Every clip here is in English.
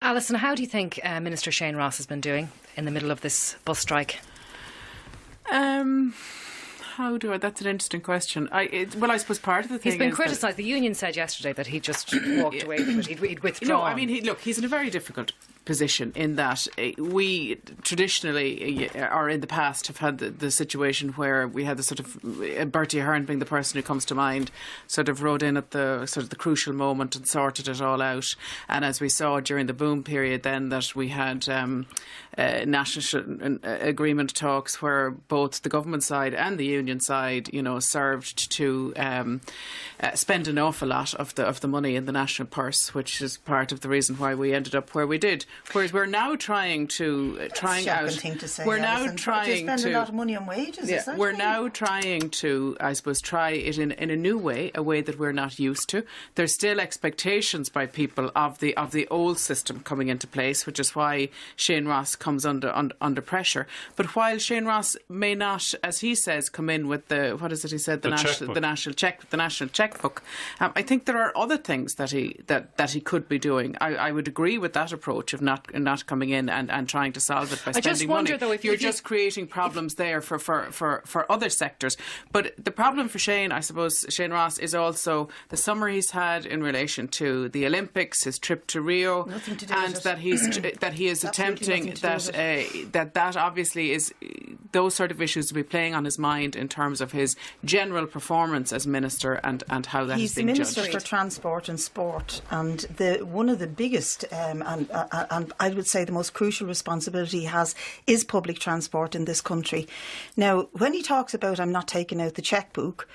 Alison, how do you think Minister Shane Ross has been doing in the middle of this bus strike? That's an interesting question. I suppose part of the thing he's been criticised. The union said yesterday that he just walked away from it. He'd withdrawn. No, I mean, he's in a very difficult position in that we traditionally, or in the past, have had the situation where we had the sort of Bertie Ahern being the person who comes to mind, sort of rode in at the sort of the crucial moment and sorted it all out. And as we saw during the boom period, then that we had national agreement talks where both the government side and the union side, served to spend an awful lot of the money in the national purse, which is part of the reason why we ended up where we did. Whereas we're now trying to spend a lot of money on wages. Yeah, we're now trying to, I suppose, try it in a new way, a way that we're not used to. There's still expectations by people of the old system coming into place, which is why Shane Ross comes under pressure. But while Shane Ross may not, as he says, come in with the national checkbook, I think there are other things that he could be doing. I would agree with that approach of not coming in and trying to solve it by spending money. Though, if you're just creating problems there for other sectors. But the problem for Shane, I suppose, Shane Ross, is also the summer he's had in relation to the Olympics, his trip to Rio, and that he is attempting that obviously is those sort of issues to be playing on his mind in terms of his general performance as minister and how that is being judged. He's the Minister for Transport and Sport, and one of the biggest and I would say the most crucial responsibility he has is public transport in this country. Now, when he talks about I'm not taking out the chequebook,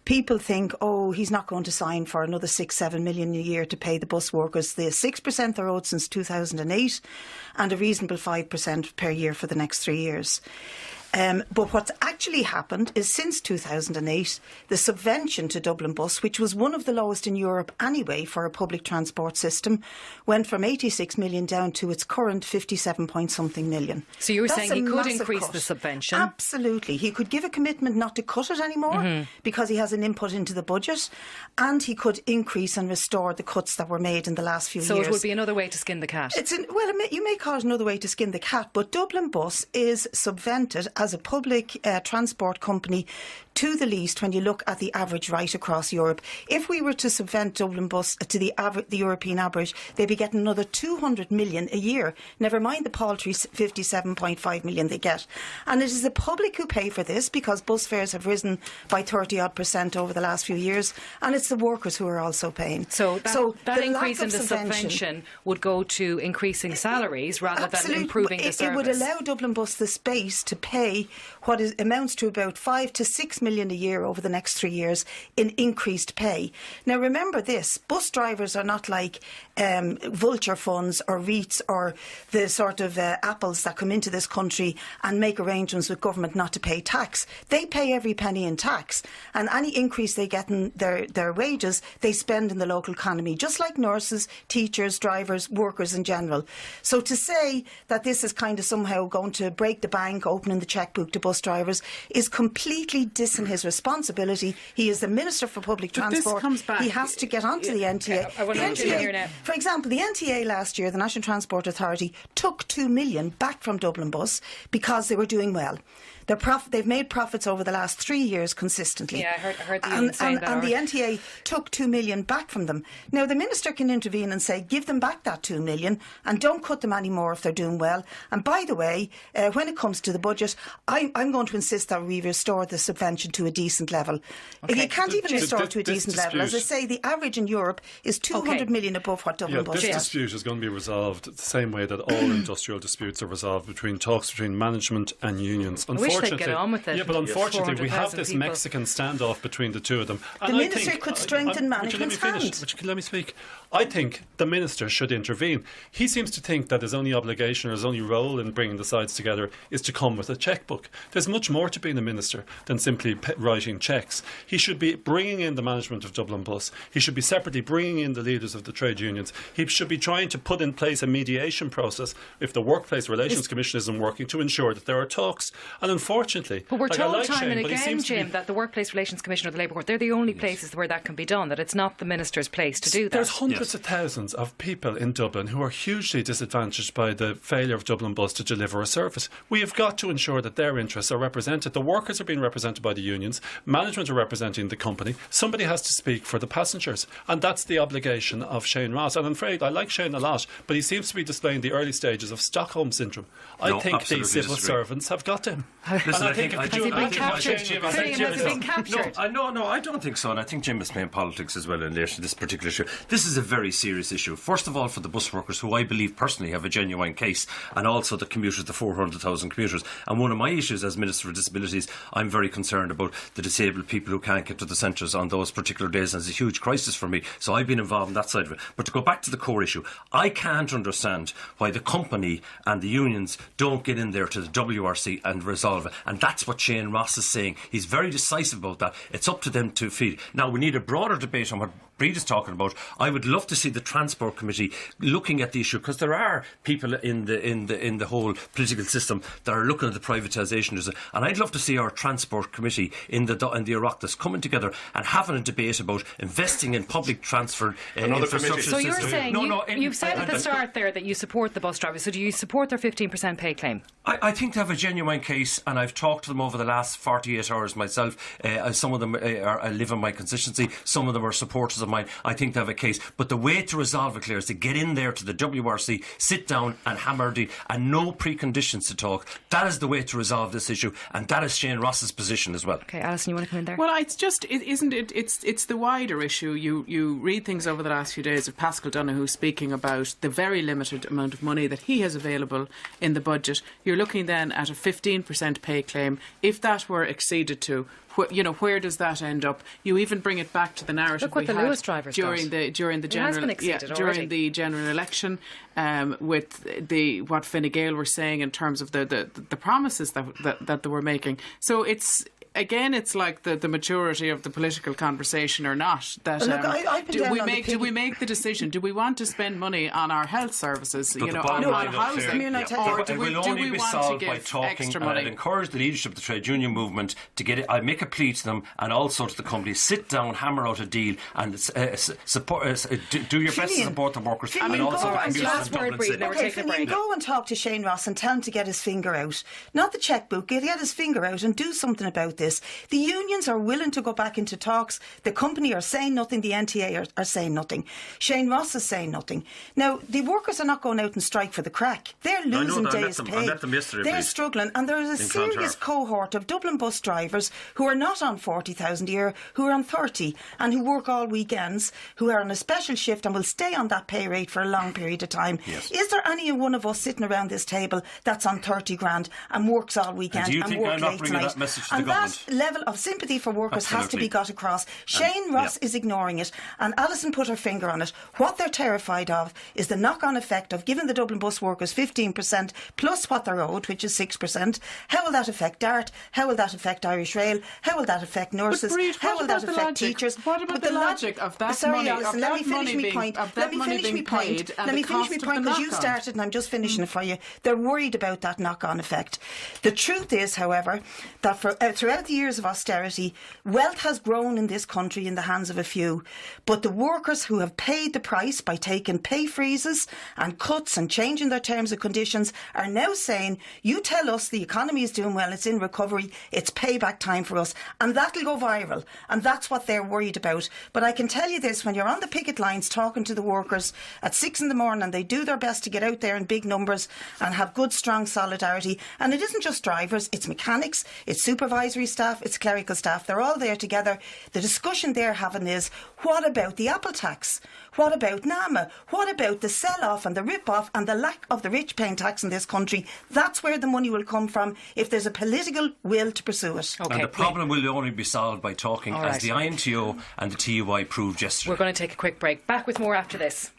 people think, he's not going to sign for another 6-7 million a year to pay the bus workers the 6% they're owed since 2008 and a reasonable 5% per year for the next 3 years. But what's actually happened is since 2008, the subvention to Dublin Bus, which was one of the lowest in Europe anyway for a public transport system, went from 86 million down to its current 57-point-something million. So you were saying he could increase the subvention? Absolutely. He could give a commitment not to cut it anymore because he has an input into the budget, and he could increase and restore the cuts that were made in the last few years. So it would be another way to skin the cat? You may call it another way to skin the cat, but Dublin Bus is subvented as a public transport company to the least when you look at the average right across Europe. If we were to subvent Dublin Bus to the European average, they'd be getting another 200 million a year, never mind the paltry 57.5 million they get. And it is the public who pay for this because bus fares have risen by 30% over the last few years, and it's the workers who are also paying. So that increase in the subvention would go to increasing salaries rather than improving the service. It would allow Dublin Bus the space to pay what amounts to about 5 to 6 million a year over the next 3 years in increased pay. Now remember this, bus drivers are not like vulture funds or REITs or the sort of apples that come into this country and make arrangements with government not to pay tax. They pay every penny in tax, and any increase they get in their wages they spend in the local economy, just like nurses, teachers, drivers, workers in general. So to say that this is kind of somehow going to break the bank, opening the chequebook to bus drivers, is completely dissing his responsibility. He is the Minister for Public Transport. He has to get onto the NTA. For example, the NTA last year, the National Transport Authority, took 2 million back from Dublin Bus because they were doing well. They've made profits over the last 3 years consistently. Yeah, I heard the union saying that. And the NTA took 2 million back from them. Now, the Minister can intervene and say, give them back that 2 million and don't cut them anymore if they're doing well. And by the way, when it comes to the budget, I'm going to insist that we restore the subvention to a decent level. Okay. You can't even restore it to a decent level. As I say, the average in Europe is 200 million above what Dublin Bus is. This dispute is going to be resolved the same way that all industrial disputes are resolved talks between management and unions. They get on with it. Yeah, but unfortunately we have this Mexican standoff between the two of them. The Minister could strengthen management's hand. Let me speak. I think the Minister should intervene. He seems to think that his only obligation or his only role in bringing the sides together is to come with a chequebook. There's much more to being a Minister than simply writing cheques. He should be bringing in the management of Dublin Bus. He should be separately bringing in the leaders of the trade unions. He should be trying to put in place a mediation process if the Workplace Relations Commission isn't working to ensure that there are talks. And unfortunately, but we're told time and again, Jim, that the Workplace Relations Commission or the Labour Court, they're the only places where that can be done, that it's not the Minister's place to do that. There's hundreds hundreds of thousands of people in Dublin who are hugely disadvantaged by the failure of Dublin Bus to deliver a service. We have got to ensure that their interests are represented. The workers are being represented by the unions. Management are representing the company. Somebody has to speak for the passengers. And that's the obligation of Shane Ross. And I'm afraid I like Shane a lot, but he seems to be displaying the early stages of Stockholm syndrome. I think these civil servants have got him. Listen, I think has he been captured? No, I don't think so. And I think Jim is playing politics as well in relation to this particular issue. This is a very serious issue. First of all, for the bus workers, who I believe personally have a genuine case, and also the commuters, the 400,000 commuters. And one of my issues as Minister for Disabilities, I'm very concerned about the disabled people who can't get to the centres on those particular days, and it's a huge crisis for me. So I've been involved in that side of it. But to go back to the core issue, I can't understand why the company and the unions don't get in there to the WRC and resolve it. And that's what Shane Ross is saying. He's very decisive about that. It's up to them to feed. Now, we need a broader debate on what Bríd is talking about. I would love to see the Transport Committee looking at the issue, because there are people in the whole political system that are looking at the privatisation, and I'd love to see our Transport Committee in the Oireachtas coming together and having a debate about investing in public transfer infrastructure. So you're saying you've said at the start there that you support the bus drivers. So do you support their 15% pay claim? I think they have a genuine case, and I've talked to them over the last 48 hours myself. Some of them live in my constituency. Some of them are supporters of mine. I think they have a case. But the way to resolve it, Claire, is to get in there to the WRC, sit down and hammer it, and no preconditions to talk. That is the way to resolve this issue, and that is Shane Ross's position as well. Okay, Alison, you want to come in there? Well, it's just, isn't it? It's the wider issue. You read things over the last few days of Pascal Donoghue speaking about the very limited amount of money that he has available in the budget. You're looking then at a 15% pay claim. If that were exceeded to, where does that end up? You even bring it back to the narrative Look what we the had Lewis drivers during the general election, with what Fine Gael were saying in terms of the promises that they were making. So it's like the maturity of the political conversation or not. That do we make the decision? Do we want to spend money on our health services? On housing, or do we want to give extra money? I'd encourage the leadership of the trade union movement to get it. I make a plea to them, and also to the company: sit down, hammer out a deal, and support. Do your best to support the workers, and also the commuters in Dublin City. Go and talk to Shane Ross and tell him to get his finger out, not the chequebook. Get his finger out and do something about this. The unions are willing to go back into talks. The company are saying nothing. The NTA are saying nothing. Shane Ross is saying nothing. Now, the workers are not going out and strike for the crack. They're losing days' pay. They're struggling, and there is a serious cohort of Dublin bus drivers who are not on 40,000 a year, who are on 30, and who work all weekends, who are on a special shift and will stay on that pay rate for a long period of time. Yes. Is there any one of us sitting around this table that's on 30 grand and works all weekend and do you and think works I'm not late bringing tonight? that message to And the government? that level of sympathy for workers has to be got across. Shane Ross is ignoring it, and Alison put her finger on it. What they're terrified of is the knock-on effect of giving the Dublin bus workers 15% plus what they're owed, which is 6%. How will that affect DART? How will that affect Irish Rail? How will that affect nurses? Bríd, how will that affect teachers? What about the logic of that money? Alison, let me finish my point. Let me finish my point because you started and I'm just finishing it for you. They're worried about that knock-on effect. The truth is, however, that throughout the years of austerity, wealth has grown in this country in the hands of a few. But the workers who have paid the price by taking pay freezes and cuts and changing their terms and conditions are now saying, you tell us the economy is doing well, it's in recovery, it's payback time for us, and that'll go viral. And that's what they're worried about. But I can tell you this, when you're on the picket lines talking to the workers at 6 a.m, and they do their best to get out there in big numbers and have good, strong solidarity, and it isn't just drivers, it's mechanics, it's supervisory staff, it's clerical staff, they're all there together. The discussion they're having is, what about the Apple tax? What about NAMA? What about the sell-off and the rip-off and the lack of the rich paying tax in this country? That's where the money will come from if there's a political will to pursue it. Okay. And the problem will only be solved by talking, as the INTO and the TUI proved yesterday. We're going to take a quick break. Back with more after this.